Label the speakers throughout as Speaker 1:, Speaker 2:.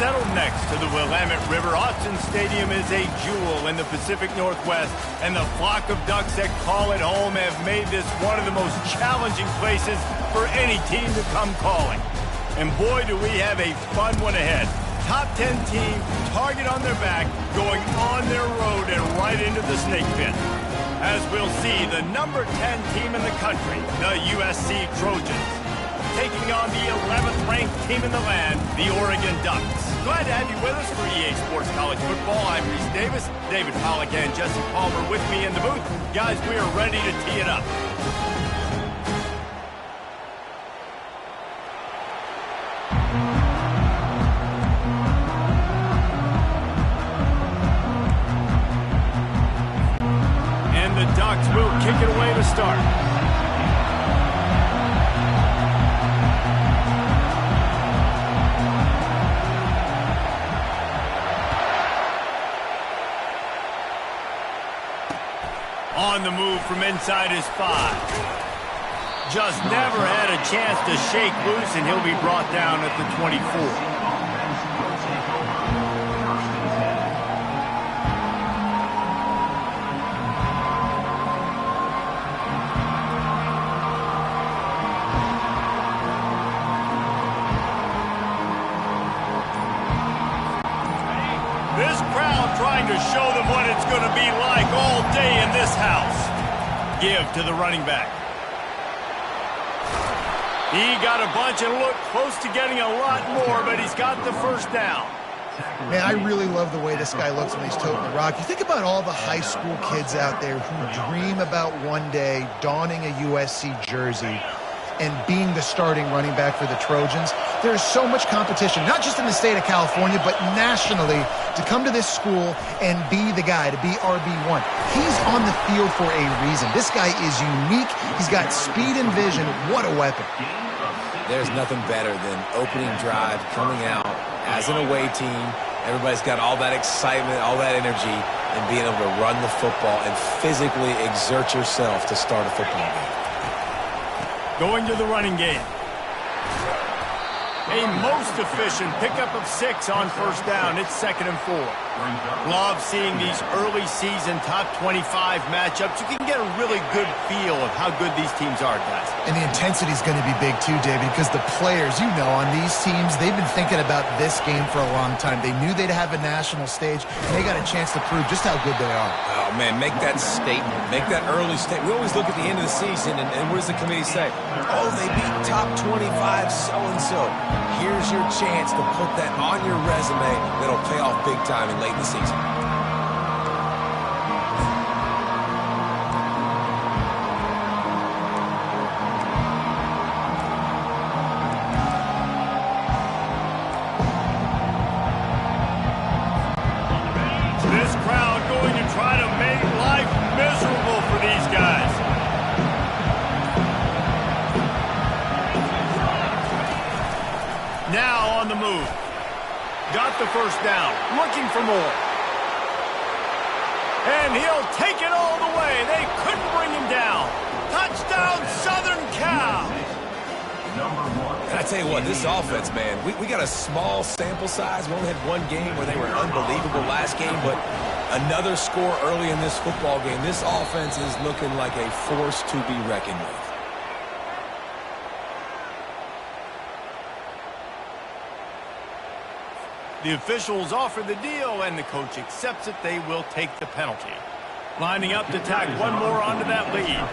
Speaker 1: settled next to the Willamette River. Austin Stadium is a jewel in the Pacific Northwest, and the flock of Ducks that call it home have made this one of the most challenging places for any team to come calling. And boy, do we have a fun one ahead. Top 10 team, target on their back, going on their road and right into the snake pit. As we'll see, the number 10 team in the country, the USC Trojans, taking on the 11th ranked team in the land, the Oregon Ducks. Glad to have you with us for EA Sports College Football. I'm Reese Davis, David Pollack and Jesse Palmer with me in the booth. Guys, we are ready to tee it up. And the Ducks will kick it away to start. On the move from inside his 5. Just never had a chance to shake loose, and he'll be brought down at the 24. This crowd trying to show them what it's going to be like all day in this house. Give to the running back. He got a bunch and looked close to getting a lot more, but he's got the first down.
Speaker 2: Man, I really love the way this guy looks when he's toting the rock. You think about all the high school kids out there who dream about one day donning a USC jersey and being the starting running back for the Trojans. There's so much competition, not just in the state of California, but nationally, to come to this school and be the guy, to be RB1. He's on the field for a reason. This guy is unique. He's got speed and vision. What a weapon.
Speaker 3: There's nothing better than opening drive, coming out as an away team. Everybody's got all that excitement, all that energy, and being able to run the football and physically exert yourself to start a football game.
Speaker 1: Going to the running game. A most efficient pickup of 6 on first down. It's 2nd and 4. Love seeing these early season top 25 matchups. You can get a really good feel of how good these teams are, guys.
Speaker 2: And the intensity is going to be big too, David, because the players, you know, on these teams, they've been thinking about this game for a long time. They knew they'd have a national stage, and they got a chance to prove just how good they are.
Speaker 3: Oh, man, make that statement. Make that early statement. We always look at the end of the season, and what does the committee say? Oh, they beat top 25 so-and-so. Here's your chance to put that on your resume that'll pay off big time and late in the season.
Speaker 1: This crowd going to try to make life miserable for these guys. Now on the move. Got the first down. Looking for more. And he'll take it all the way. They couldn't bring him down. Touchdown, Southern Cal.
Speaker 3: And I tell you what, this offense, man, we got a small sample size. We only had one game where they were unbelievable last game, but another score early in this football game. This offense is looking like a force to be reckoned with.
Speaker 1: The officials offer the deal, and the coach accepts it. They will take the penalty. Lining up to tack one more onto that lead.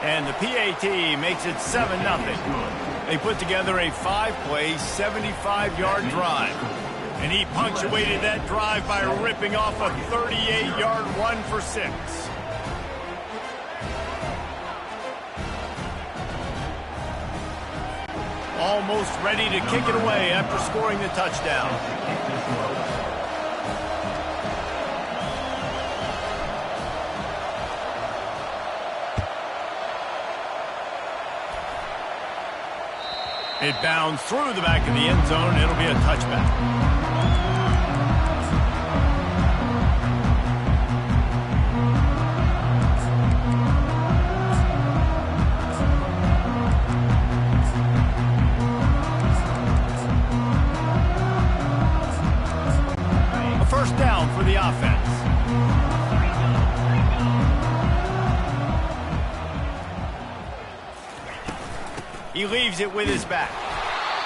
Speaker 1: And the PAT makes it 7-0. They put together a 5-play, 75-yard drive. And he punctuated that drive by ripping off a 38-yard 1-for-6. Almost ready to kick it away after scoring the touchdown. It bounds through the back of the end zone. It'll be a touchback. He leaves it with his back.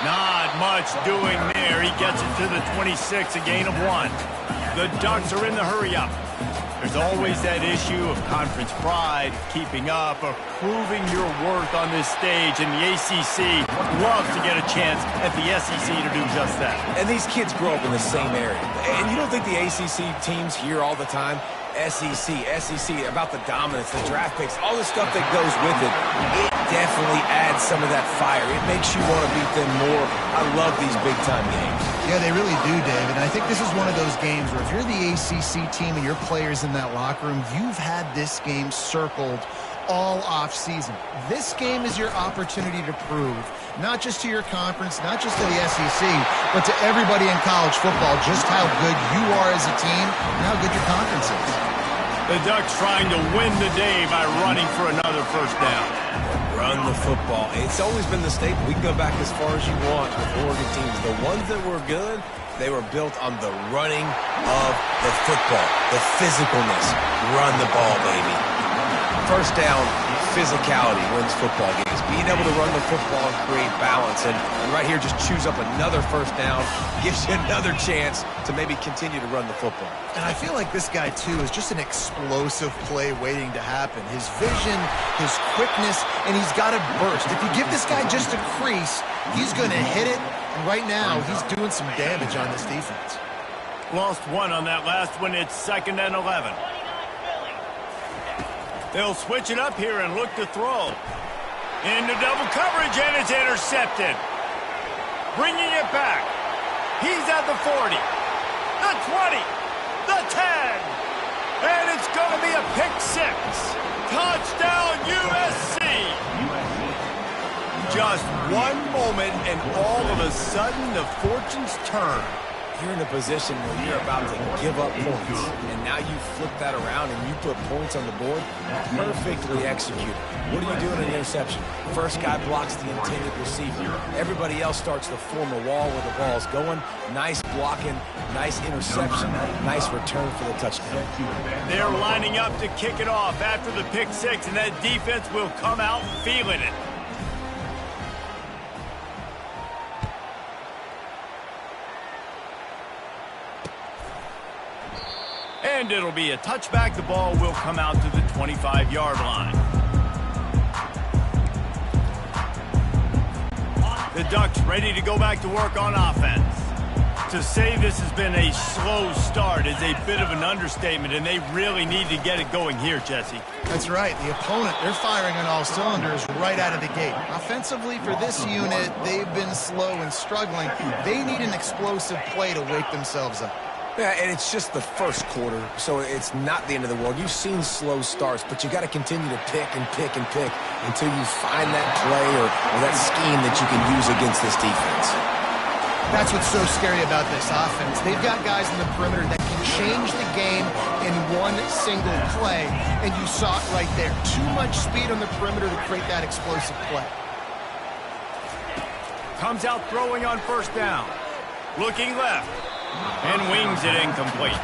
Speaker 1: Not much doing there. He gets it to the 26, a gain of 1. The Ducks are in the hurry-up. There's always that issue of conference pride, keeping up, or proving your worth on this stage, and the ACC loves to get a chance at the SEC to do just that.
Speaker 3: And these kids grow up in the same area. And you don't think the ACC teams hear all the time, SEC, about the dominance, the draft picks, all the stuff that goes with it. It definitely adds some of that fire. It makes you want to beat them more. I love these big-time games.
Speaker 2: Yeah, they really do, David. And I think this is one of those games where if you're the ACC team and your players in that locker room, you've had this game circled all off-season. This game is your opportunity to prove, not just to your conference, not just to the SEC, but to everybody in college football, just how good you are as a team and how good your conference is.
Speaker 1: The Ducks trying to win the day by running for another first down.
Speaker 3: Run the football. It's always been the staple. We can go back as far as you want with Oregon teams. The ones that were good, they were built on the running of the football, the physicalness. Run the ball, baby. First down, physicality wins football games. Being able to run the football and create balance. And right here, just choose up another first down. Gives you another chance to maybe continue to run the football.
Speaker 2: And I feel like this guy, too, is just an explosive play waiting to happen. His vision, his quickness, and he's got a burst. If you give this guy just a crease, he's going to hit it. And right now, he's doing some damage on this defense.
Speaker 1: Lost 1 on that last one. It's 2nd and 11. They'll switch it up here and look to throw. Into double coverage, and it's intercepted. Bringing it back. He's at the 40, the 20, the 10. And it's going to be a pick-6. Touchdown, USC. Just one moment, and all of a sudden, the fortunes turn.
Speaker 3: You're in a position where you're about to give up points, and now you flip that around and you put points on the board. Perfectly executed. What do you do in an interception? First guy blocks the intended receiver. Everybody else starts to form a wall where the ball's going. Nice blocking, nice interception, nice return for the touchdown.
Speaker 1: They're lining up to kick it off after the pick-6, and that defense will come out feeling it. And it'll be a touchback. The ball will come out to the 25-yard line. The Ducks ready to go back to work on offense. To say this has been a slow start is a bit of an understatement, and they really need to get it going here, Jesse.
Speaker 2: That's right. The opponent, they're firing on all cylinders right out of the gate. Offensively, for this unit, they've been slow and struggling. They need an explosive play to wake themselves up.
Speaker 3: Yeah, and it's just the first quarter, so it's not the end of the world. You've seen slow starts, but you got to continue to pick and pick and pick until you find that play or that scheme that you can use against this defense.
Speaker 2: That's what's so scary about this offense. They've got guys in the perimeter that can change the game in one single play, and you saw it right there. Too much speed on the perimeter to create that explosive play.
Speaker 1: Comes out throwing on first down. Looking left. And wings it incomplete.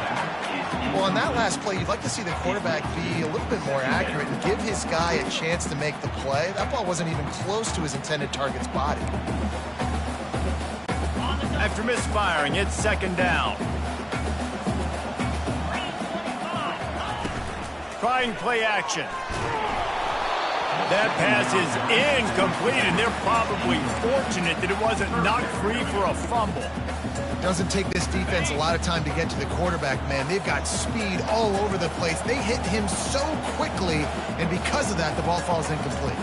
Speaker 2: Well, on that last play, you'd like to see the quarterback be a little bit more accurate and give his guy a chance to make the play. That ball wasn't even close to his intended target's body.
Speaker 1: After misfiring, it's 2nd down. Trying play action. That pass is incomplete, and they're probably fortunate that it wasn't knocked free for a fumble.
Speaker 2: Doesn't take this defense a lot of time to get to the quarterback, man. They've got speed all over the place. They hit him so quickly, and because of that, the ball falls incomplete.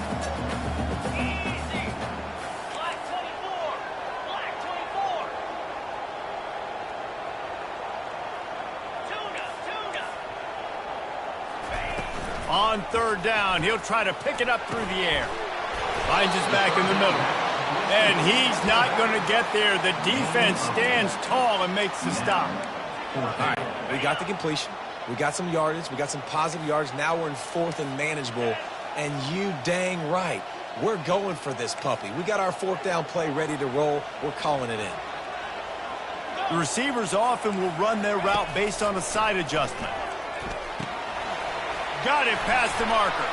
Speaker 1: On 3rd down, he'll try to pick it up through the air. Finds his back in the middle. And he's not going to get there. The defense stands tall and makes the stop.
Speaker 3: All right, we got the completion. We got some yardage. We got some positive yards. Now we're in 4th and manageable. And you dang right, we're going for this puppy. We got our 4th down play ready to roll. We're calling it in.
Speaker 1: The receivers often will run their route based on a side adjustment. Got it past the marker.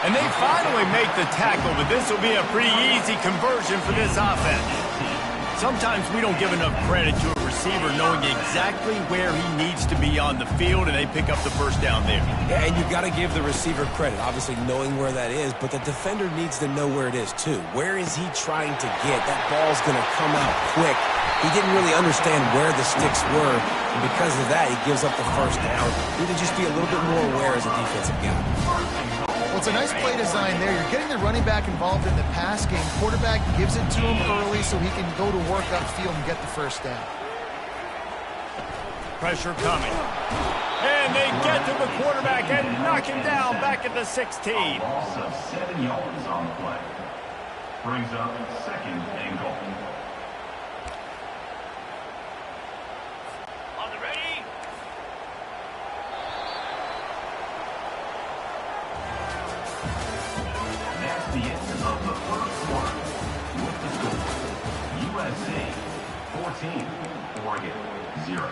Speaker 1: And they finally make the tackle, but this will be a pretty easy conversion for this offense. Sometimes we don't give enough credit to a receiver knowing exactly where he needs to be on the field, and they pick up the first down there.
Speaker 3: Yeah, and you've got to give the receiver credit, obviously knowing where that is, but the defender needs to know where it is too. Where is he trying to get? That ball's going to come out quick. He didn't really understand where the sticks were, and because of that, he gives up the first down. Need to just be a little bit more aware as a defensive guy.
Speaker 2: Well, it's a nice play design there. You're getting the running back involved in the pass game. Quarterback gives it to him early so he can go to work upfield and get the first down.
Speaker 1: Pressure coming. And they get to the quarterback and knock him down back at the 16.
Speaker 4: Loss of 7 yards on the play. Brings up second and goal.
Speaker 1: On the ready.
Speaker 4: That's the end of the first quarter. With the score, USA 14, Oregon 0.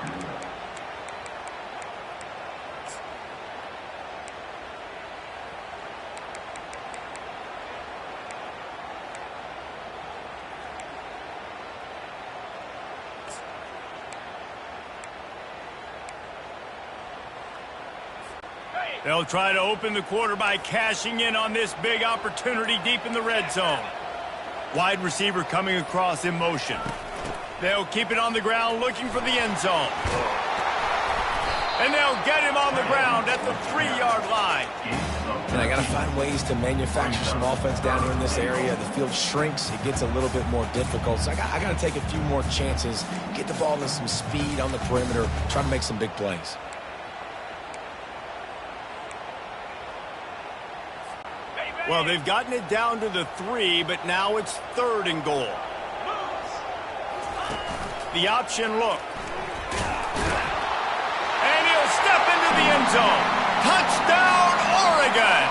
Speaker 1: They'll try to open the quarter by cashing in on this big opportunity deep in the red zone. Wide receiver coming across in motion. They'll keep it on the ground looking for the end zone. And they'll get him on the ground at the 3-yard line.
Speaker 3: And I got to find ways to manufacture some offense down here in this area. The field shrinks. It gets a little bit more difficult. So I got to take a few more chances, get the ball to some speed on the perimeter, try to make some big plays.
Speaker 1: Well, they've gotten it down to the 3, but now it's 3rd and goal. The option look. And he'll step into the end zone. Touchdown, Oregon!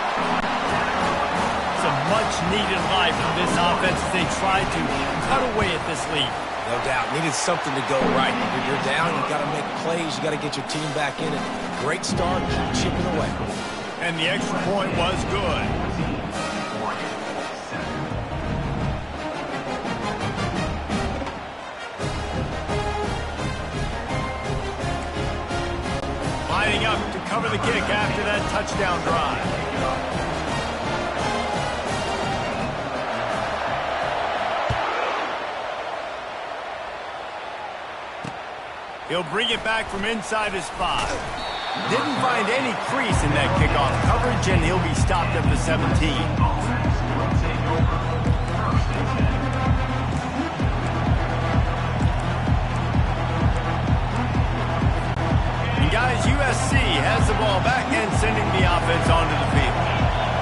Speaker 1: Some much-needed life from this offense as they try to cut away at this lead.
Speaker 3: No doubt. Needed something to go right. When you're down, you got to make plays. You got to get your team back in it. Great start, keep chipping away.
Speaker 1: And the extra point was good. Lining up to cover the kick after that touchdown drive. He'll bring it back from inside his 5. Didn't find any crease in that kickoff coverage, and he'll be stopped at the 17. And guys, USC has the ball back and sending the offense onto the field.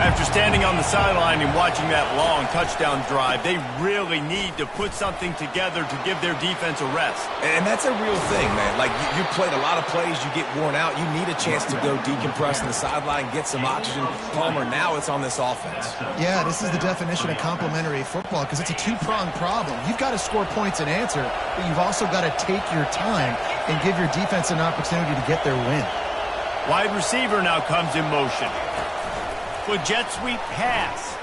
Speaker 1: After standing on the sideline and watching that long touchdown drive, they really need to put something together to give their defense a rest.
Speaker 3: And that's a real thing, man. Like, you played a lot of plays, you get worn out, you need a chance to go decompress on the sideline, get some oxygen. Palmer, now it's on this offense.
Speaker 2: Yeah, this is the definition of complementary football because it's a two-pronged problem. You've got to score points and answer, but you've also got to take your time and give your defense an opportunity to get their win.
Speaker 1: Wide receiver now comes in motion. With jet sweep pass.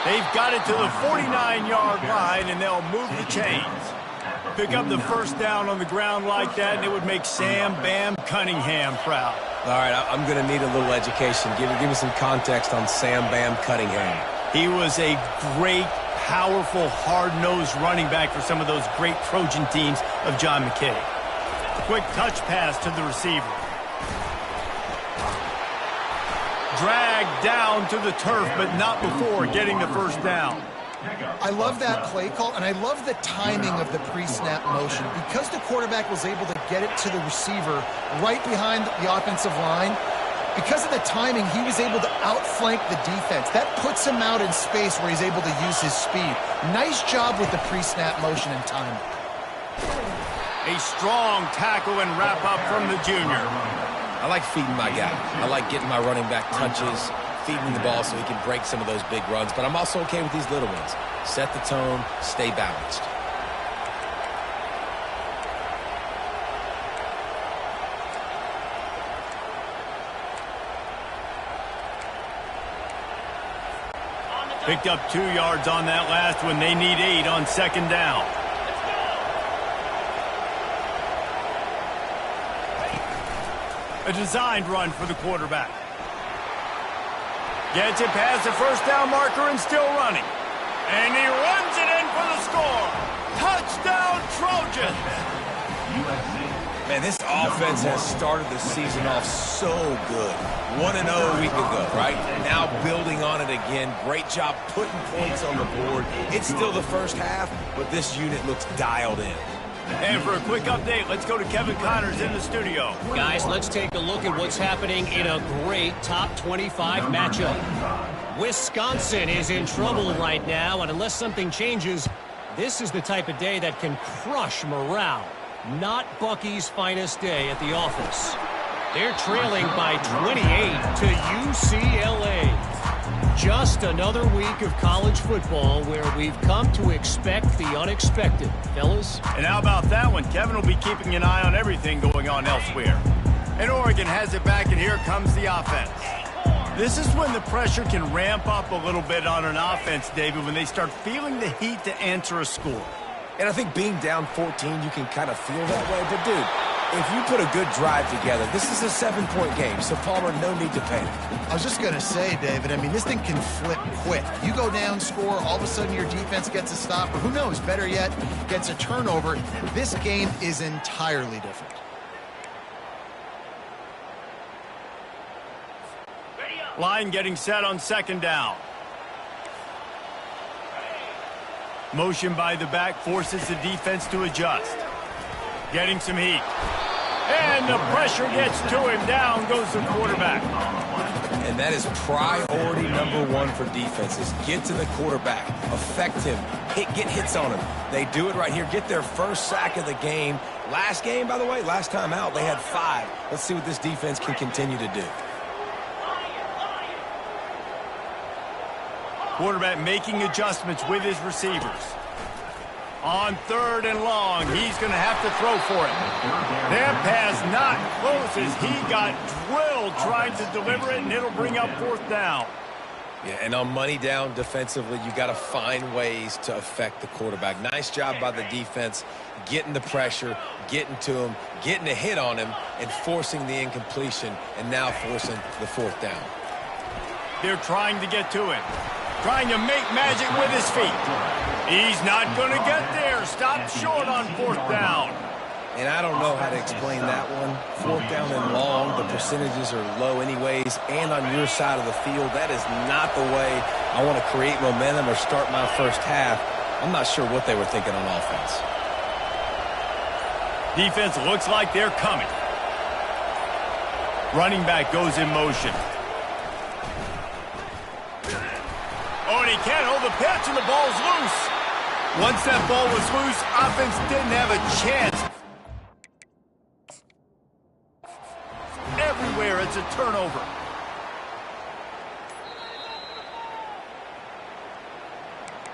Speaker 1: They've got it to the 49-yard line, and they'll move the chains. Pick up the first down on the ground like that, and it would make Sam Bam Cunningham proud.
Speaker 3: All right, I'm going to need a little education. Give me some context on Sam Bam Cunningham.
Speaker 1: He was a great, powerful, hard-nosed running back for some of those great Trojan teams of John McKay. Quick touch pass to the receiver. Dragged down to the turf, but not before getting the first down.
Speaker 2: I love that play call, and I love the timing of the pre-snap motion. Because the quarterback was able to get it to the receiver right behind the offensive line, because of the timing, he was able to outflank the defense. That puts him out in space where he's able to use his speed. Nice job with the pre-snap motion and timing.
Speaker 1: A strong tackle and wrap-up from the junior.
Speaker 3: I like feeding my guy. I like getting my running back touches, feeding the ball so he can break some of those big runs. But I'm also okay with these little ones. Set the tone, stay balanced.
Speaker 1: Picked up 2 yards on that last one. They need 8 on second down. A designed run for the quarterback. Gets it past the first down marker and still running. And he runs it in for the score. Touchdown, Trojans!
Speaker 3: Man, this offense has started the season off so good. 1-0 a week ago, right? Now building on it again. Great job putting points on the board. It's still the first half, but this unit looks dialed in.
Speaker 1: And for a quick update, let's go to Kevin Connors in the studio.
Speaker 5: Guys, let's take a look at what's happening in a great top 25 matchup. Wisconsin is in trouble right now, and unless something changes, this is the type of day that can crush morale. Not Bucky's finest day at the office. They're trailing by 28 to UCLA. Just another week of college football where we've come to expect the unexpected, fellas.
Speaker 1: And how about that one? Kevin will be keeping an eye on everything going on elsewhere. And Oregon has it back, and here comes the offense. This is when the pressure can ramp up a little bit on an offense, David, when they start feeling the heat to answer a score.
Speaker 3: And I think being down 14, you can kind of feel that way. But, dude, if you put a good drive together, this is a 7-point game. So, Palmer, no need to panic.
Speaker 2: I was just going to say, David, I mean, this thing can flip quick. You go down, score, all of a sudden your defense gets a stop, or who knows, better yet, gets a turnover. This game is entirely different.
Speaker 1: Line getting set on second down. Motion by the back forces the defense to adjust. Getting some heat. And the pressure gets to him. Down goes the quarterback.
Speaker 3: And that is priority number 1 for defenses. Get to the quarterback. Affect him. Get hits on him. They do it right here. Get their first sack of the game. Last game, by the way, last time out, they had 5. Let's see what this defense can continue to do.
Speaker 1: Quarterback making adjustments with his receivers. On third and long, he's going to have to throw for it. That pass not close as he got drilled trying to deliver it, and it'll bring up fourth down.
Speaker 3: Yeah, and on money down defensively, you got to find ways to affect the quarterback. Nice job by the defense, getting the pressure, getting to him, getting a hit on him, and forcing the incompletion, and now forcing the fourth down.
Speaker 1: They're trying to get to him. Trying to make magic with his feet. He's not going to get there. Stopped short on fourth down.
Speaker 3: And I don't know how to explain that one. Fourth down and long, the percentages are low anyways. And on your side of the field, that is not the way I want to create momentum or start my first half. I'm not sure what they were thinking on offense.
Speaker 1: Defense looks like they're coming. Running back goes in motion. Oh, and he can't hold the pitch, and the ball's loose. Once that ball was loose, offense didn't have a chance. Everywhere, it's a turnover.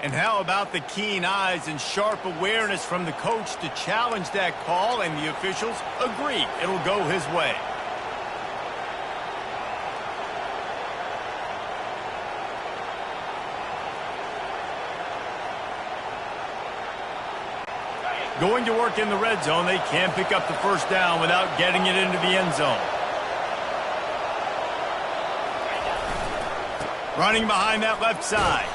Speaker 1: And how about the keen eyes and sharp awareness from the coach to challenge that call, and the officials agree it'll go his way. Going to work in the red zone, they can't pick up the first down without getting it into the end zone. Running behind that left side.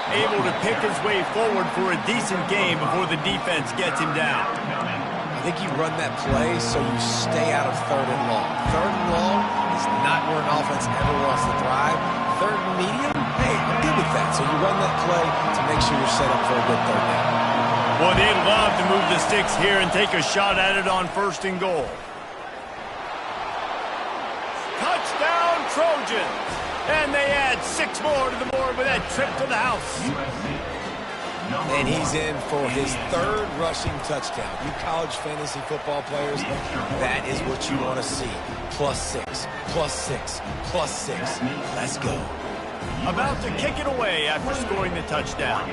Speaker 1: Able to pick his way forward for a decent game before the defense gets him down.
Speaker 3: I think you run that play so you stay out of third and long. Third and long is not where an offense ever wants to thrive. Third and medium, hey, I'm good with that. So you run that play to make sure you're set up for a good third down.
Speaker 1: Boy, they'd love to move the sticks here and take a shot at it on first and goal. Touchdown, Trojans! And they add 6 more to the board with that trip to the house.
Speaker 3: And he's in for his 3rd rushing touchdown. You college fantasy football players, that is what you want to see. +6, +6, +6. Let's go.
Speaker 1: About to kick it away after scoring the touchdown.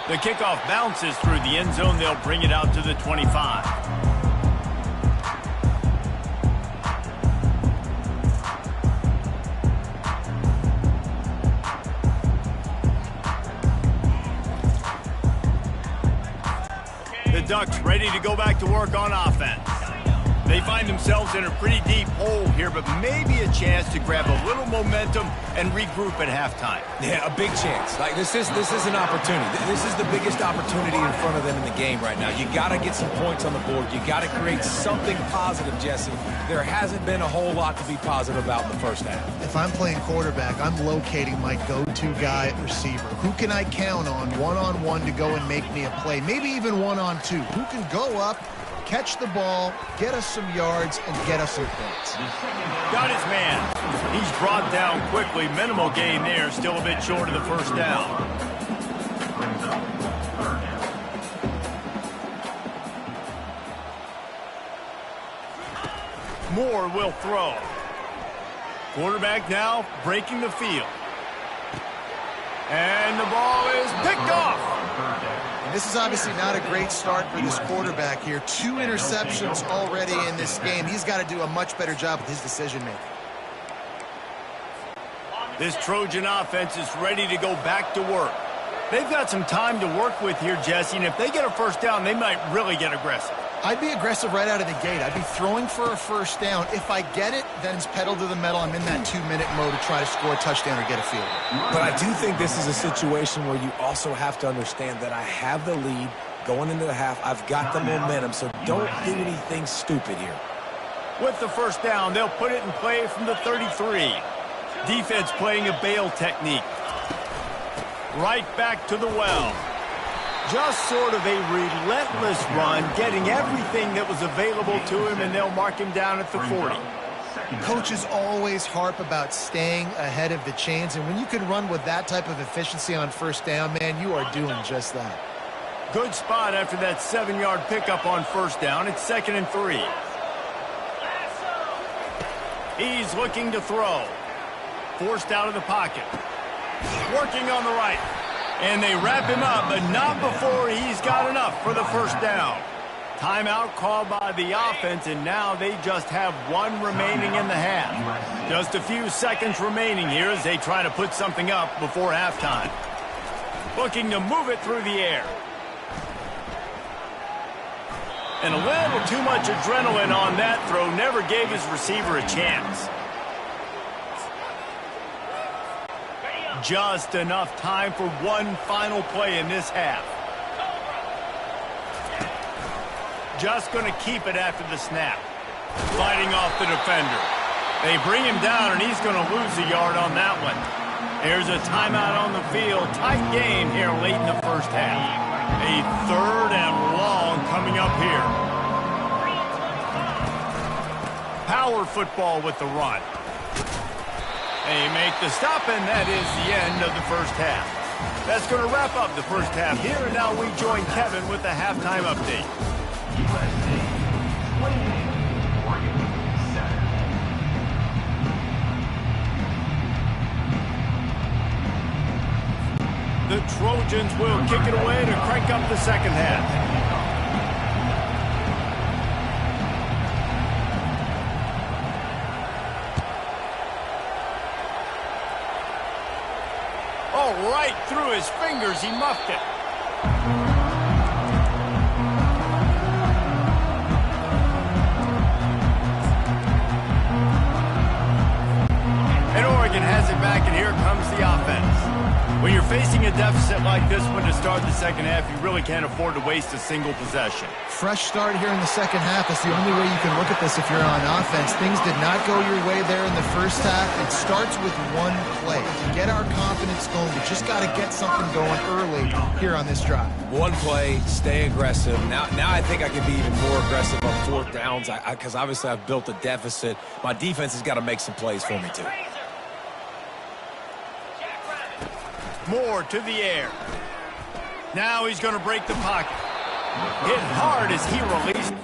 Speaker 1: The kickoff bounces through the end zone. They'll bring it out to the 25. Ducks ready to go back to work on offense. They find themselves in a pretty deep hole here, but maybe a chance to grab a little momentum and regroup at halftime.
Speaker 3: Yeah, a big chance. Like this is an opportunity. This is the biggest opportunity in front of them in the game right now. You got to get some points on the board. You got to create something positive, Jesse. There hasn't been a whole lot to be positive about in the first half.
Speaker 2: If I'm playing quarterback, I'm locating my go-to guy at receiver. Who can I count on one-on-one to go and make me a play? Maybe even one-on-two. Who can go up, catch the ball, get us some yards, and get us some points.
Speaker 1: Got his man. He's brought down quickly. Minimal gain there. Still a bit short of the first down. Moore will throw. Quarterback now breaking the field. And the ball is picked off.
Speaker 2: And this is obviously not a great start for this quarterback here. 2 interceptions already in this game. He's got to do a much better job with his decision-making.
Speaker 1: This Trojan offense is ready to go back to work. They've got some time to work with here, Jesse, and if they get a first down, they might really get aggressive.
Speaker 2: I'd be aggressive right out of the gate. I'd be throwing for a first down. If I get it, then it's pedal to the metal. I'm in that 2-minute mode to try to score a touchdown or get a field goal.
Speaker 3: But I do think this is a situation where you also have to understand that I have the lead going into the half. I've got the momentum, so don't do anything stupid here.
Speaker 1: With the first down, they'll put it in play from the 33. Defense playing a bail technique. Right back to the well. Just sort of a relentless run, getting everything that was available to him, and they'll mark him down at the 40.
Speaker 2: Coaches always harp about staying ahead of the chains, and when you can run with that type of efficiency on first down, man, you are doing just that.
Speaker 1: Good spot after that 7-yard pickup on first down. It's 2nd and 3. He's looking to throw. Forced out of the pocket. Working on the right. And they wrap him up, but not before he's got enough for the first down. Timeout called by the offense, and now they just have 1 remaining in the half. Just a few seconds remaining here as they try to put something up before halftime. Looking to move it through the air. And a little too much adrenaline on that throw. Never gave his receiver a chance. Just enough time for 1 final play in this half. Just going to keep it after the snap. Fighting off the defender. They bring him down, and he's going to lose a yard on that one. There's a timeout on the field. Tight game here late in the first half. A 3rd and long coming up here. Power football with the run. They make the stop, and that is the end of the first half. That's going to wrap up the first half here, and now we join Kevin with the halftime update.
Speaker 4: USA 28, Oregon 7.
Speaker 1: The Trojans will kick it away to crank up the second half. Oh, right through his fingers, he muffed it. And Oregon has it back, and here comes the offense. When you're facing a deficit like this one to start the second half, you really can't afford to waste a single possession.
Speaker 2: Fresh start here in the second half. That's the only way you can look at this if you're on offense. Things did not go your way there in the first half. It starts with 1 play. To get our confidence going, we just got to get something going early here on this drive.
Speaker 3: 1 play, stay aggressive. Now I think I can be even more aggressive on 4th downs because obviously I've built a deficit. My defense has got to make some plays for me too.
Speaker 1: Moore to the air. Now he's going to break the pocket. Hit hard as he released.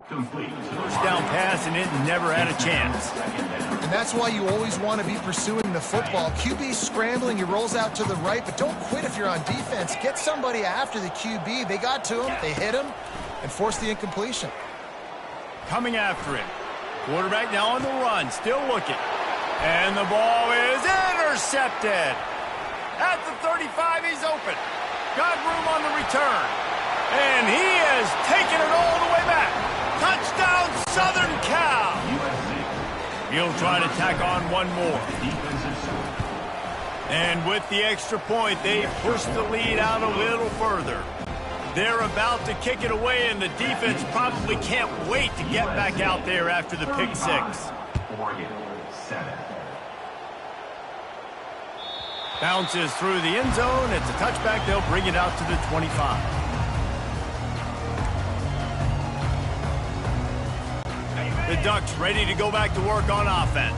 Speaker 4: Complete.
Speaker 1: First down pass, and it never had a chance.
Speaker 2: And that's why you always want to be pursuing the football. QB scrambling, he rolls out to the right, but don't quit if you're on defense. Get somebody after the QB. They got to him, they hit him, and forced the incompletion.
Speaker 1: coming after him. Quarterback now on the run, still looking. And the ball is intercepted. At the 35, he's open. Got room on the return. And he has taken it all the way back. Touchdown, Southern Cal. He'll try to tack on one more. And with the extra point, they push the lead out a little further. They're about to kick it away, and the defense probably can't wait to get back out there after the pick six.
Speaker 4: Oregon, 7.
Speaker 1: Bounces through the end zone. It's a touchback. They'll bring it out to the 25. The Ducks ready to go back to work on offense.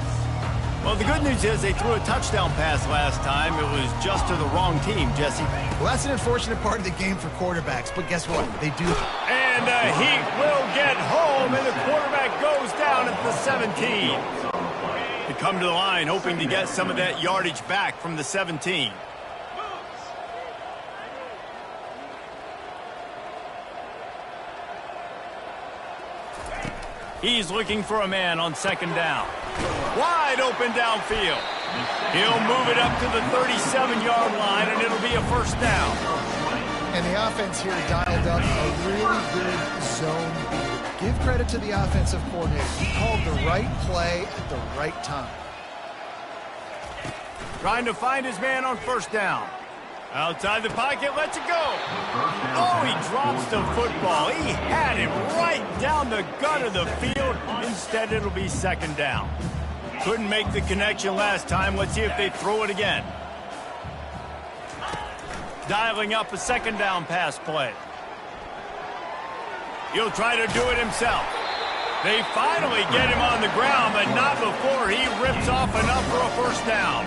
Speaker 1: Well, the good news is they threw a touchdown pass last time. It was just to the wrong team, Jesse.
Speaker 2: Well, that's an unfortunate part of the game for quarterbacks, but guess what? They do.
Speaker 1: And he will get home, and the quarterback goes down at the 17. They come to the line hoping to get some of that yardage back from the 17. He's looking for a man on second down. Wide open downfield. He'll move it up to the 37-yard line, and it'll be a first down.
Speaker 2: And the offense here dialed up a really good zone beat. Give credit to the offensive coordinator. He called the right play at the right time.
Speaker 1: Trying to find his man on first down. Outside the pocket, lets it go. Oh, he drops the football. He had him right down the gut of the field. Instead, it'll be second down. Couldn't make the connection last time. Let's see if they throw it again. Dialing up a second down pass play. He'll try to do it himself. They finally get him on the ground, but not before he rips off enough for a first down.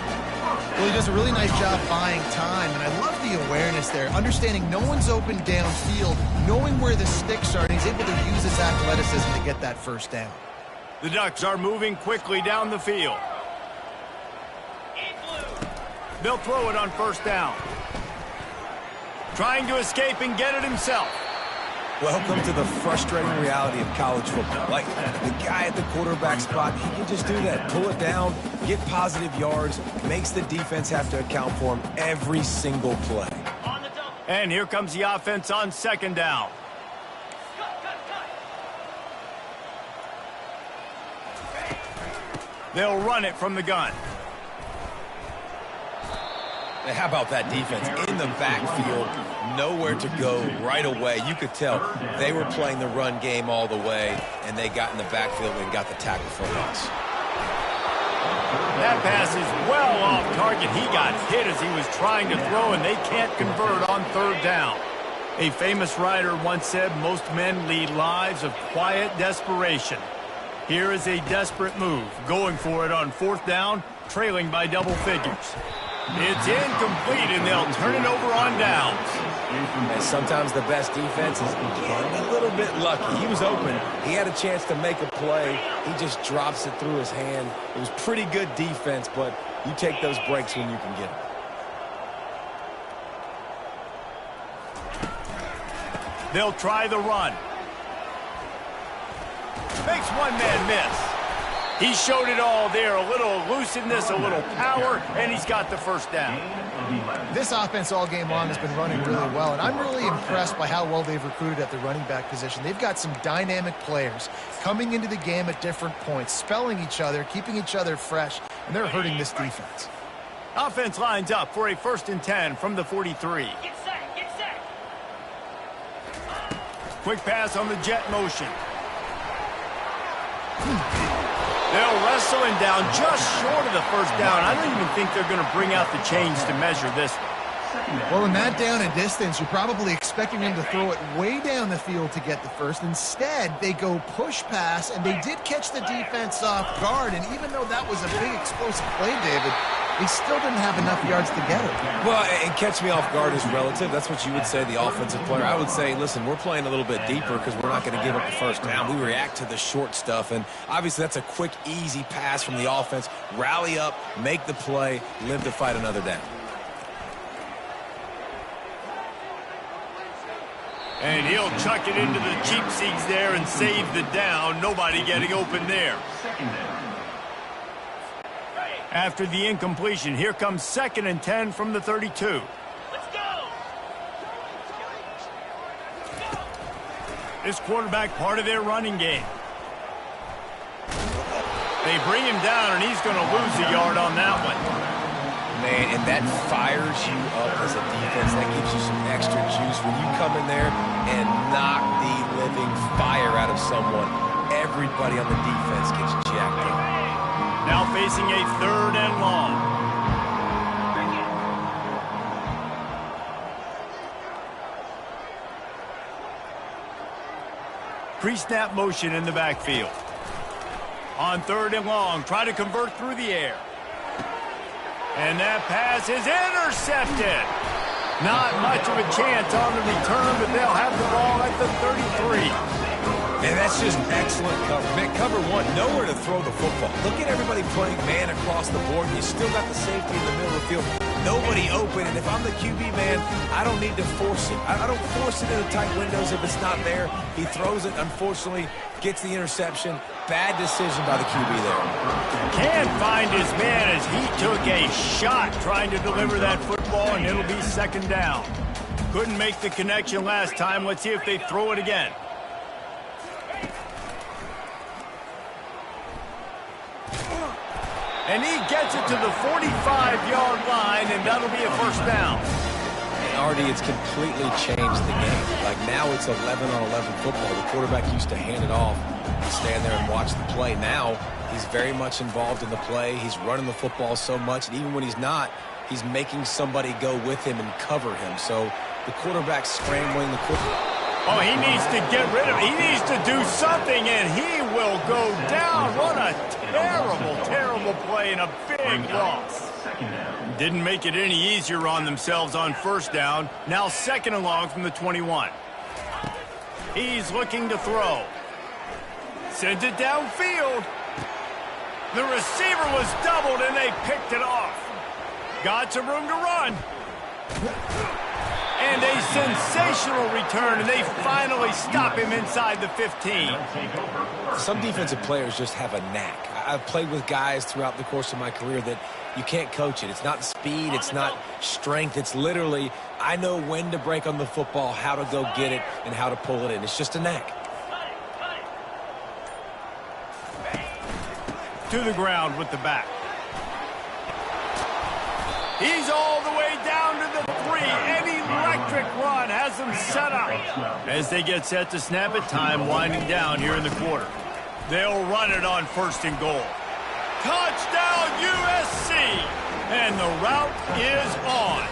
Speaker 2: Well, he does a really nice job buying time, and I love the awareness there. Understanding no one's open downfield, knowing where the sticks are, and he's able to use his athleticism to get that first down.
Speaker 1: The Ducks are moving quickly down the field. They'll throw it on first down. Trying to escape and get it himself.
Speaker 3: Welcome to the frustrating reality of college football. Like, the guy at the quarterback spot, he can just do that. Pull it down, get positive yards, makes the defense have to account for him every single play.
Speaker 1: And here comes the offense on second down. They'll run it from the gun.
Speaker 3: How about that defense in the backfield, nowhere to go right away. You could tell they were playing the run game all the way, and they got in the backfield and got the tackle for loss.
Speaker 1: That pass is well off target. He got hit as he was trying to throw, and they can't convert on third down. A famous writer once said, most men lead lives of quiet desperation. Here is a desperate move, going for it on fourth down, trailing by double figures. It's incomplete, and they'll turn it over on downs.
Speaker 3: And sometimes the best defense is getting a little bit lucky. He was open. He had a chance to make a play. He just drops it through his hand. It was pretty good defense, but you take those breaks when you can get them.
Speaker 1: They'll try the run. Makes one man miss. He showed it all there, a little elusiveness, a little power, and he's got the first down.
Speaker 2: This offense all game long has been running really well, and I'm really impressed by how well they've recruited at the running back position. They've got some dynamic players coming into the game at different points, spelling each other, keeping each other fresh, and they're hurting this defense.
Speaker 1: Offense lines up for a 1st and 10 from the 43.
Speaker 5: Get set, get set.
Speaker 1: Quick pass on the jet motion. They'll wrestle him down just short of the first down. I don't even think they're going to bring out the chains to measure this one.
Speaker 2: Well, in that down and distance, you're probably expecting them to throw it way down the field to get the first. Instead, they go push pass, and they did catch the defense off guard. And even though that was a big explosive play, David, they still didn't have enough yards to get it.
Speaker 3: Well, and catch me off guard is relative. That's what you would say, the offensive player. I would say, listen, we're playing a little bit deeper because we're not going to give up the first down. We react to the short stuff, and obviously that's a quick, easy pass from the offense. Rally up, make the play, live to fight another down.
Speaker 1: And he'll chuck it into the cheap seats there and save the down. Nobody getting open there. After the incompletion, here comes 2nd and 10 from the 32. This quarterback part of their running game. They bring him down, and he's going to lose a yard on that one.
Speaker 3: Man, and that fires you up as a defense. That gives you some extra juice. When you come in there and knock the living fire out of someone, everybody on the defense gets jacked up.
Speaker 1: Now facing a 3rd and long. Pre-snap motion in the backfield. On 3rd and long, try to convert through the air. And that pass is intercepted. Not much of a chance on the return, but they'll have the ball at the 33.
Speaker 3: And that's just excellent cover. Man, cover one, nowhere to throw the football. Look at everybody playing man across the board. You still got the safety in the middle of the field. Nobody open, and if I'm the QB, man, I don't need to force it. I don't force it into tight windows if it's not there. He throws it, unfortunately, gets the interception. Bad decision by the QB there.
Speaker 1: Can't find his man as he took a shot trying to deliver that football, and it'll be 2nd down. Couldn't make the connection last time. Let's see if they throw it again. And he gets it to the 45-yard line, and that'll be a 1st down.
Speaker 3: And Artie, it's completely changed the game. Like now it's 11-on-11 football. The quarterback used to hand it off and stand there and watch the play. Now he's very much involved in the play. He's running the football so much, and even when he's not, he's making somebody go with him and cover him. So the quarterback's scrambling.
Speaker 1: Oh, he needs to get rid of it. He needs to do something, and he will go down. What a terrible, terrible play and a big loss. Didn't make it any easier on themselves on 1st down. Now 2nd and long from the 21. He's looking to throw. Sends it downfield. The receiver was doubled, and they picked it off. Got some room to run. And a sensational return, and they finally stop him inside the 15.
Speaker 3: Some defensive players just have a knack. I've played with guys throughout the course of my career that you can't coach it. It's not speed. It's not strength. It's literally, I know when to break on the football, how to go get it, and how to pull it in. It's just a knack.
Speaker 1: To the ground with the back. He's all the way down to the 3. An electric run has them set up. As they get set to snap it, time winding down here in the quarter. They'll run it on 1st and goal. Touchdown USC! And the route is on.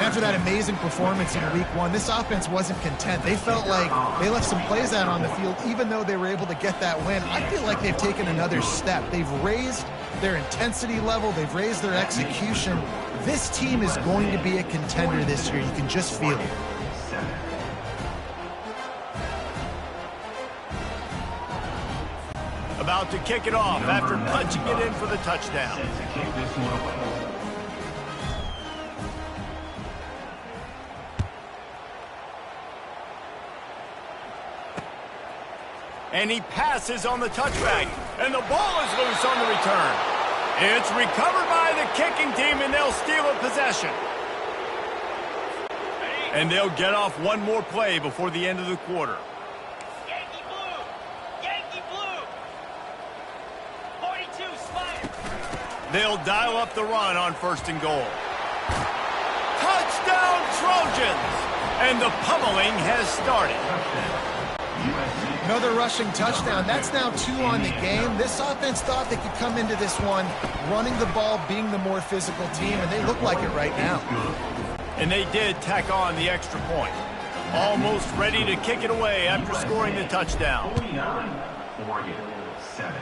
Speaker 2: After that amazing performance in Week 1, this offense wasn't content. They felt like they left some plays out on the field, even though they were able to get that win. I feel like they've taken another step. They've raised their intensity level. They've raised their execution. This team is going to be a contender this year. You can just feel it.
Speaker 1: About to kick it off after punching it in for the touchdown. And he passes on the touchback. And the ball is loose on the return. It's recovered by the kicking team, and they'll steal a possession. And they'll get off one more play before the end of the quarter.
Speaker 6: Yankee blue! Yankee blue! 42, Spider!
Speaker 1: They'll dial up the run on 1st and goal. Touchdown Trojans! And the pummeling has started.
Speaker 2: Another rushing touchdown. That's now 2 on the game. This offense thought they could come into this one running the ball, being the more physical team, and they look like it right now.
Speaker 1: And they did tack on the extra point. Almost ready to kick it away after scoring the touchdown.
Speaker 4: 49, Oregon, 7.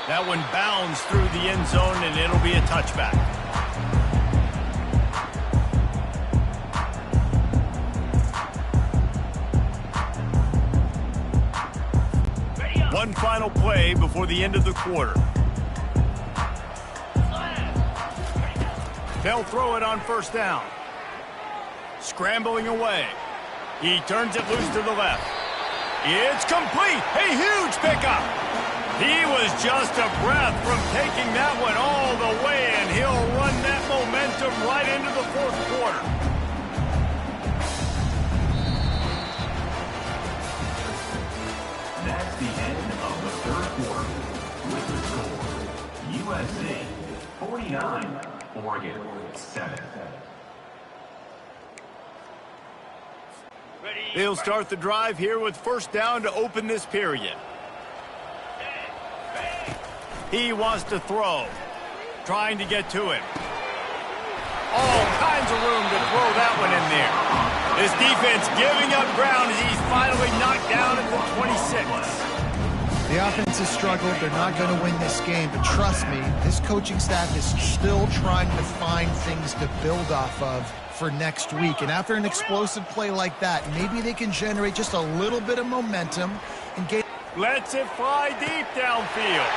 Speaker 1: That one bounds through the end zone, and it'll be a touchback. One final play before the end of the quarter. They'll throw it on 1st down. Scrambling away. He turns it loose to the left. It's complete. A huge pickup. He was just a breath from taking that one all the way, and he'll run that momentum right into the fourth quarter.
Speaker 4: That's the end of the third quarter. With the score, USA 49, Oregon 7.
Speaker 1: They'll start the drive here with first down to open this period. He wants to throw, trying to get to it. All kinds of room to throw that one in there. This defense giving up ground as he's finally knocked down at the 26.
Speaker 2: The offense has struggled. They're not going to win this game, but trust me, this coaching staff is still trying to find things to build off of for next week. And after an explosive play like that, maybe they can generate just a little bit of momentum and get...
Speaker 1: Lets it fly deep downfield.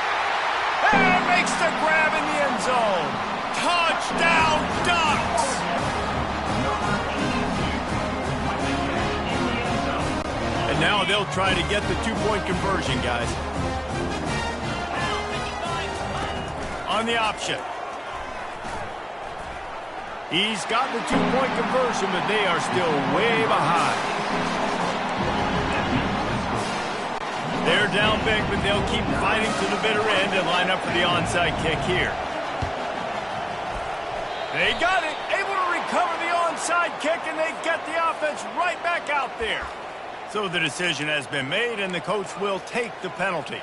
Speaker 1: And makes the grab in the end zone. Touchdown, Ducks! And now they'll try to get the two-point conversion, guys. On the option. He's got the two-point conversion, but they are still way behind. They're down big, but they'll keep fighting to the bitter end and line up for the onside kick here. They got it, able to recover the onside kick, and they get the offense right back out there. So the decision has been made, and the coach will take the penalty.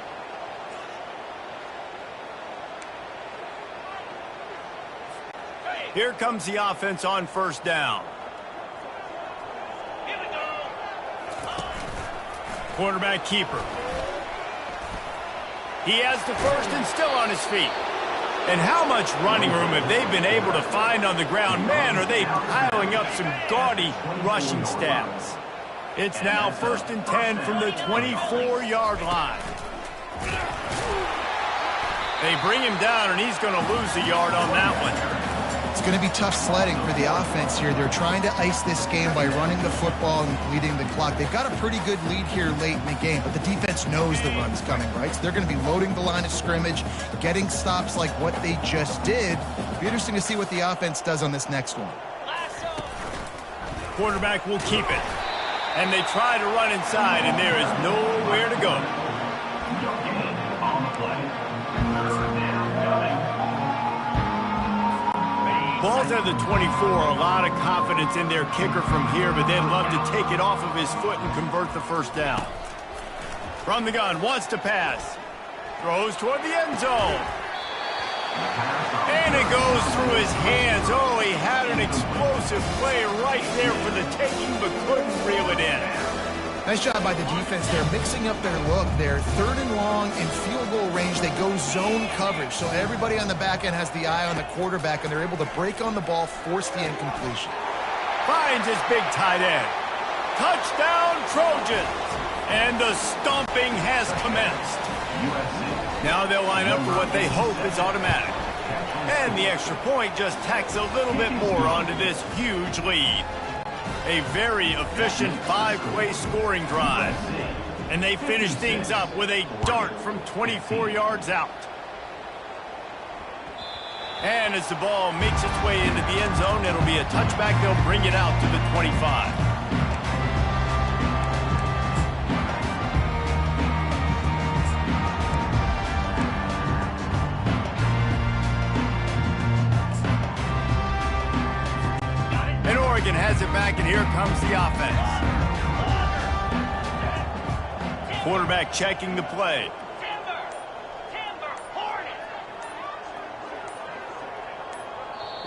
Speaker 1: Here comes the offense on first down. Quarterback keeper. He has the first and still on his feet. And how much running room have they been able to find on the ground? Man, are they piling up some gaudy rushing stats. It's now first and 10 from the 24-yard line. They bring him down, and he's going to lose a yard on that one.
Speaker 2: It's going to be tough sledding for the offense here. They're trying to ice this game by running the football and bleeding the clock. They've got a pretty good lead here late in the game, but the defense knows the run's coming, right? So they're going to be loading the line of scrimmage, getting stops like what they just did. It'll be interesting to see what the offense does on this next one.
Speaker 1: Quarterback will keep it. And they try to run inside, and there is nowhere to go.
Speaker 4: On the play.
Speaker 1: Ball's at the 24, a lot of confidence in their kicker from here, but they'd love to take it off of his foot and convert the first down. From the gun, wants to pass. Throws toward the end zone. And it goes through his hands. Oh, he had an explosive play right there for the taking, but couldn't reel it in.
Speaker 2: Nice job by the defense. They're mixing up their look. They're third and long in field goal range. They go zone coverage. So everybody on the back end has the eye on the quarterback, and they're able to break on the ball, force the incompletion.
Speaker 1: Finds his big tight end. Touchdown, Trojans. And the stomping has commenced. Now they'll line up for what they hope is automatic. And the extra point just tacks a little bit more onto this huge lead. A very efficient five-play scoring drive. And they finish things up with a dart from 24 yards out. And as the ball makes its way into the end zone, it'll be a touchback. They'll bring it out to the 25. Oregon has it back, and here comes the offense. Quarterback checking the play.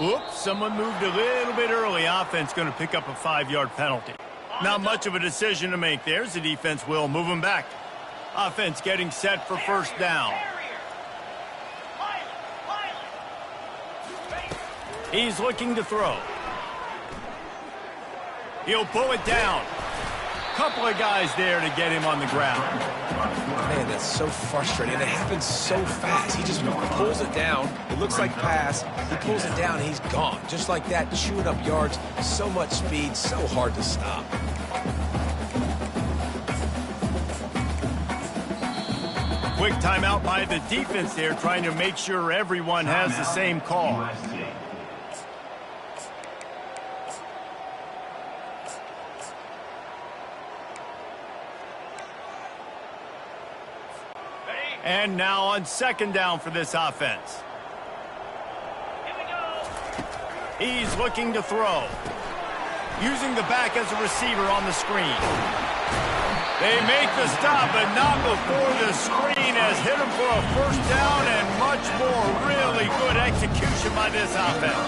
Speaker 1: Oops, someone moved a little bit early. Offense going to pick up a 5-yard penalty. Not much of a decision to make there. The defense will move them back. Offense getting set for first down. He's looking to throw. He'll pull it down. Couple of guys there to get him on the ground.
Speaker 3: Man, that's so frustrating. And it happens so fast. He just pulls it down. It looks like pass. He pulls it down, and he's gone. Just like that, chewing up yards. So much speed, so hard to stop.
Speaker 1: Quick timeout by the defense there, trying to make sure everyone has the same call. And now on second down for this offense.
Speaker 6: Here we go.
Speaker 1: He's looking to throw. Using the back as a receiver on the screen. They make the stop, but not before the screen has hit him for a first down and much more. Really good execution by this offense.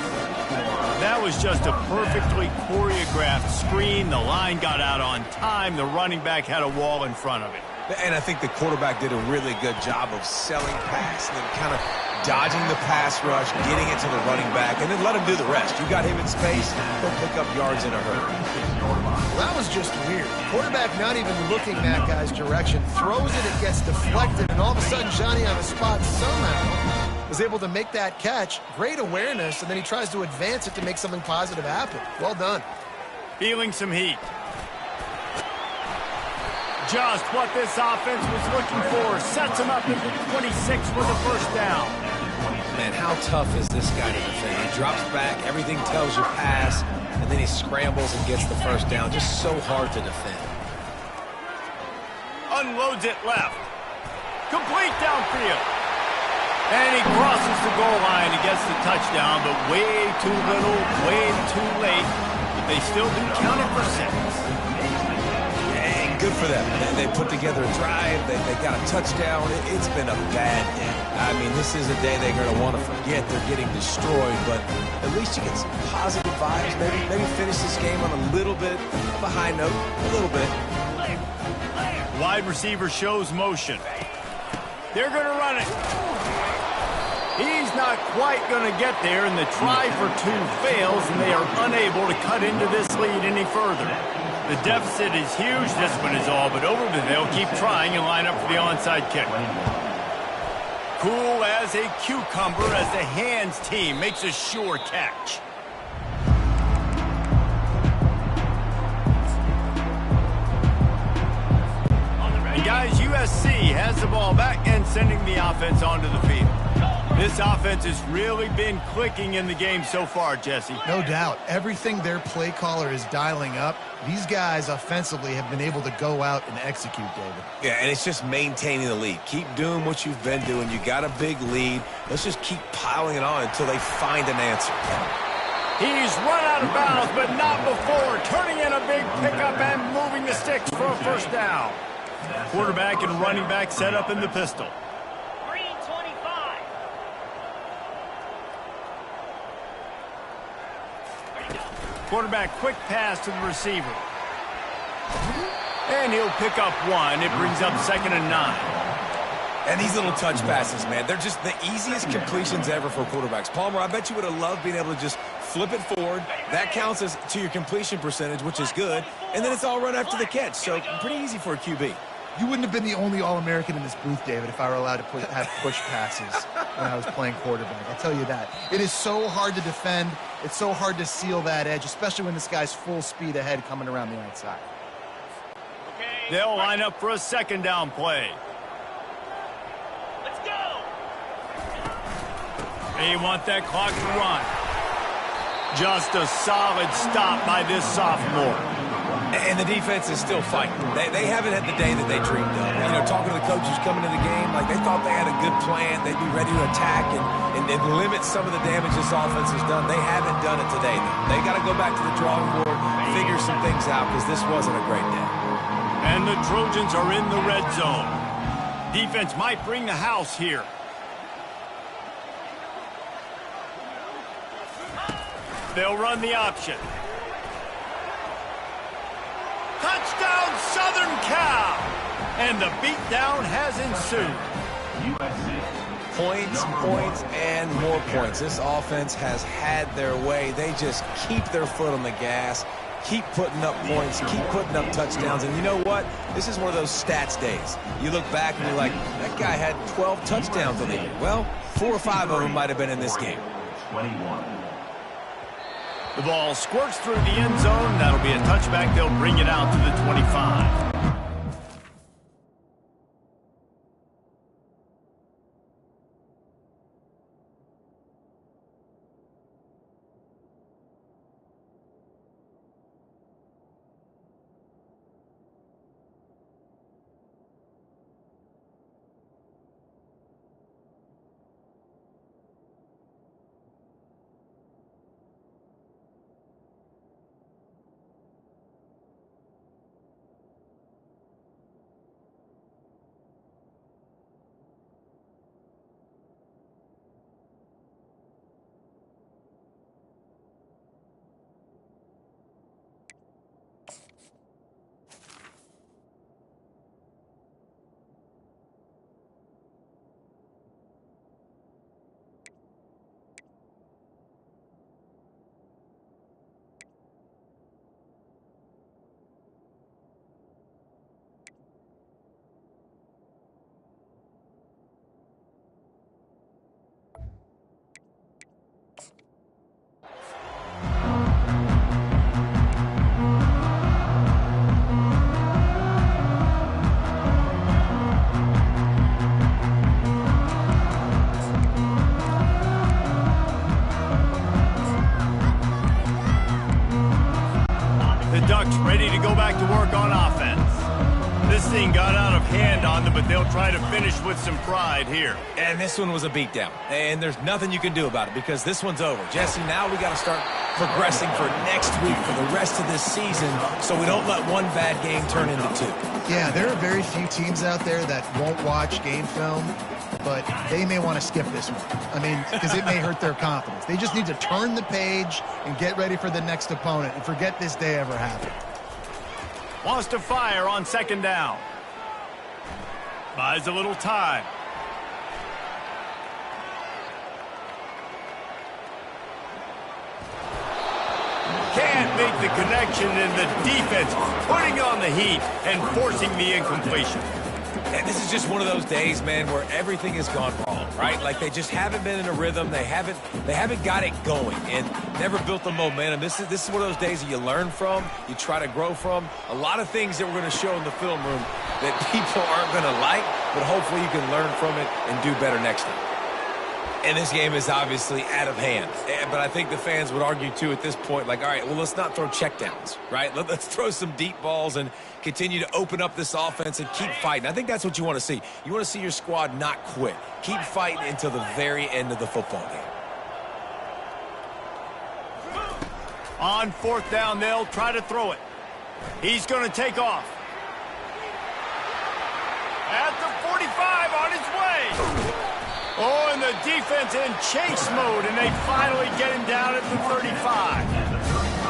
Speaker 1: That was just a perfectly choreographed screen. The line got out on time. The running back had a wall in front of it.
Speaker 3: And I think the quarterback did a really good job of selling pass and then kind of dodging the pass rush, getting it to the running back, and then let him do the rest. You got him in space, he'll pick up yards in a hurry.
Speaker 2: Well, that was just weird. Quarterback not even looking that guy's direction. Throws it, it gets deflected, and all of a sudden Johnny on the spot somehow was able to make that catch. Great awareness, and then he tries to advance it to make something positive happen. Well done.
Speaker 1: Feeling some heat. Just what this offense was looking for. Sets him up at the 26 for the first down.
Speaker 3: Man, how tough is this guy to defend? He drops back, everything tells you pass, and then he scrambles and gets the first down. Just so hard to defend.
Speaker 1: Unloads it left. Complete downfield. And he crosses the goal line and gets the touchdown, but way too little, way too late. But they still do count it for 6.
Speaker 3: Good for them. They put together a drive. They got a touchdown. It's been a bad day. I mean, this is a day they're going to want to forget. They're getting destroyed, but at least you get some positive vibes. Maybe finish this game on a little bit of a high note. A little bit.
Speaker 1: Wide receiver shows motion. They're going to run it. He's not quite going to get there, and the try for 2 fails, and they are unable to cut into this lead any further. The deficit is huge. This one is all but over, but they'll keep trying and line up for the onside kick. Cool as a cucumber as the hands team makes a sure catch. And guys, USC has the ball back and sending the offense onto the field. This offense has really been clicking in the game so far, Jesse.
Speaker 2: No doubt. Everything their play caller is dialing up, these guys offensively have been able to go out and execute, David.
Speaker 3: Yeah, and it's just maintaining the lead. Keep doing what you've been doing. You got a big lead. Let's just keep piling it on until they find an answer.
Speaker 1: He's run out of bounds, but not before. Turning in a big pickup and moving the sticks for a first down. Quarterback and running back set up in the pistol.
Speaker 6: Green 25.
Speaker 1: Quarterback quick pass to the receiver. And he'll pick up 1. It brings up 2nd and 9.
Speaker 3: And these little touch passes, man, they're just the easiest completions ever for quarterbacks. Palmer, I bet you would have loved being able to just flip it forward. That counts as to your completion percentage, which is good. And then it's all run after the catch. So pretty easy for a QB.
Speaker 2: You wouldn't have been the only All-American in this booth, David, if I were allowed to have push passes when I was playing quarterback. I'll tell you that. It is so hard to defend. It's so hard to seal that edge, especially when this guy's full speed ahead coming around the outside.
Speaker 1: They'll line up for a 2nd down play.
Speaker 6: Let's go.
Speaker 1: They want that clock to run. Just a solid stop by this sophomore.
Speaker 3: And the defense is still fighting. They haven't had the day that they dreamed of. You know, talking to the coaches coming into the game, like they thought they had a good plan. They'd be ready to attack and limit some of the damage this offense has done. They haven't done it today, though. They got to go back to the drawing board, figure some things out, because this wasn't a great day.
Speaker 1: And the Trojans are in the red zone. Defense might bring the house here. They'll run the option. Touchdown, Southern Cal! And the beatdown has ensued.
Speaker 3: Points, points, and more points. This offense has had their way. They just keep their foot on the gas, keep putting up points, keep putting up touchdowns. And you know what? This is one of those stats days. You look back and you're like, that guy had 12 touchdowns on the year. Well, 4 or 5 of them might have been in this game.
Speaker 4: 21.
Speaker 1: The ball squirts through the end zone. That'll be a touchback. They'll bring it out to the 25. Ducks ready to go back to work on offense. This thing got out of hand on them, but they'll try to finish with some pride here.
Speaker 3: And this one was a beatdown. And there's nothing you can do about it because this one's over. Jesse, now we got to start progressing for next week, for the rest of this season, so we don't let one bad game turn into 2.
Speaker 2: Yeah, there are very few teams out there that won't watch game film, but they may want to skip this one. I mean, because it may hurt their confidence. They just need to turn the page and get ready for the next opponent and forget this day ever happened.
Speaker 1: Wants to fire on second down. Buys a little time. Can't make the connection, and the defense putting on the heat and forcing the incompletion.
Speaker 3: And this is just one of those days, man, where everything has gone wrong, right? Like they just haven't been in a rhythm. They haven't got it going and never built the momentum. This is one of those days that you learn from, you try to grow from. A lot of things that we're going to show in the film room that people aren't going to like, but hopefully you can learn from it and do better next time. And this game is obviously out of hand. But I think the fans would argue, too, at this point, like, all right, well, let's not throw checkdowns, right? Let's throw some deep balls and continue to open up this offense and keep fighting. I think that's what you want to see. You want to see your squad not quit. Keep fighting until the very end of the football game.
Speaker 1: On fourth down, they'll try to throw it. He's going to take off. At the 45, on his way. Oh, and the defense in chase mode, and they finally get him down at the 35.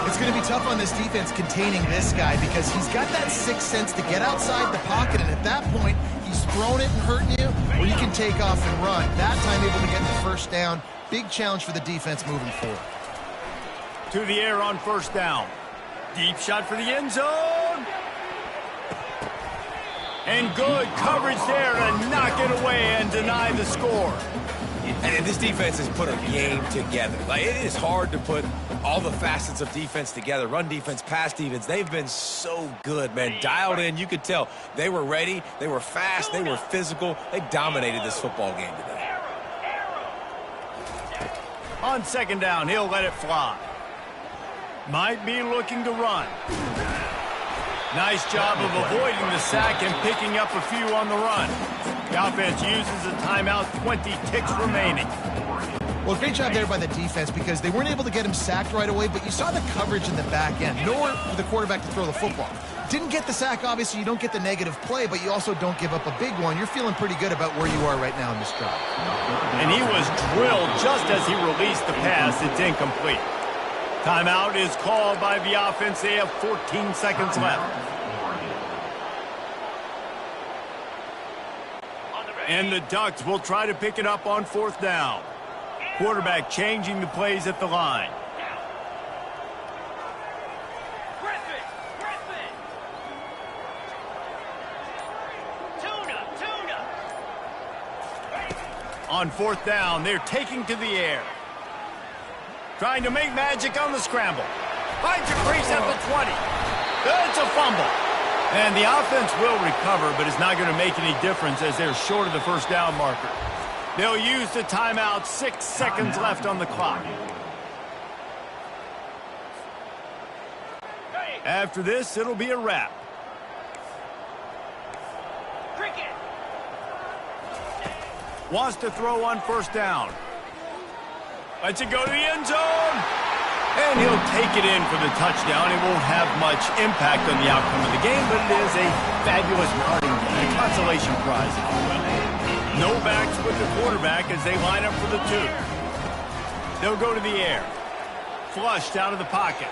Speaker 2: It's going to be tough on this defense containing this guy because he's got that sixth sense to get outside the pocket, and at that point, he's throwing it and hurting you, or you can take off and run. That time able to get the first down. Big challenge for the defense moving forward.
Speaker 1: To the air on first down. Deep shot for the end zone. And good coverage there to knock it away and deny the score.
Speaker 3: And this defense has put a game together. Like, it is hard to put all the facets of defense together. Run defense, pass defense. They've been so good, man. Dialed in. You could tell they were ready. They were fast. They were physical. They dominated this football game today.
Speaker 1: On second down, he'll let it fly. Might be looking to run. Nice job of avoiding the sack and picking up a few on the run. The offense uses a timeout, 20 ticks remaining.
Speaker 2: Well, great job there by the defense because they weren't able to get him sacked right away, but you saw the coverage in the back end. Nowhere for the quarterback to throw the football. Didn't get the sack, obviously. You don't get the negative play, but you also don't give up a big one. You're feeling pretty good about where you are right now in this drive.
Speaker 1: And he was drilled just as he released the pass. It's incomplete. Timeout is called by the offense. They have 14 seconds left. And the Ducks will try to pick it up on fourth down. Quarterback changing the plays at the line. On fourth down, they're taking to the air. Trying to make magic on the scramble. Finds a crease at the 20. It's a fumble. And the offense will recover, but it's not going to make any difference as they're short of the first down marker. They'll use the timeout. 6 seconds left on the clock. After this, it'll be a wrap.
Speaker 6: Cricket.
Speaker 1: Wants to throw on first down. Lets it go to the end zone. And he'll take it in for the touchdown. It won't have much impact on the outcome of the game, but it is a fabulous parting game, a consolation prize, if you will. No backs with the quarterback as they line up for the 2. They'll go to the air. Flushed out of the pocket.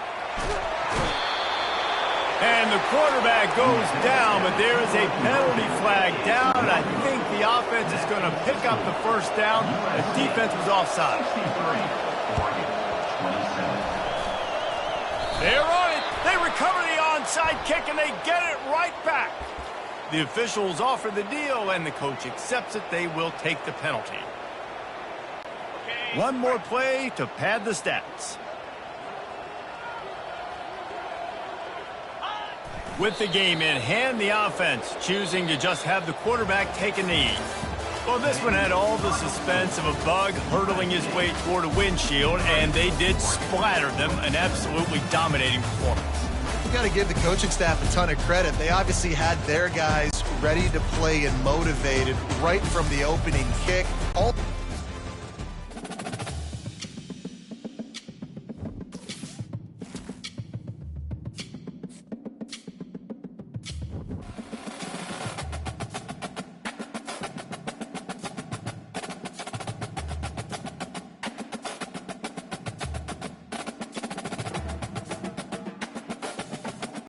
Speaker 1: And the quarterback goes down, but there is a penalty flag down. I think the offense is going to pick up the first down. The defense was offside. They're on it. They recover the onside kick, and they get it right back. The officials offer the deal, and the coach accepts it. They will take the penalty. One more play to pad the stats. With the game in hand, the offense choosing to just have the quarterback take a knee. Well, this one had all the suspense of a bug hurtling his way toward a windshield, and they did splatter them, an absolutely dominating performance.
Speaker 2: You got to give the coaching staff a ton of credit. They obviously had their guys ready to play and motivated right from the opening kick. All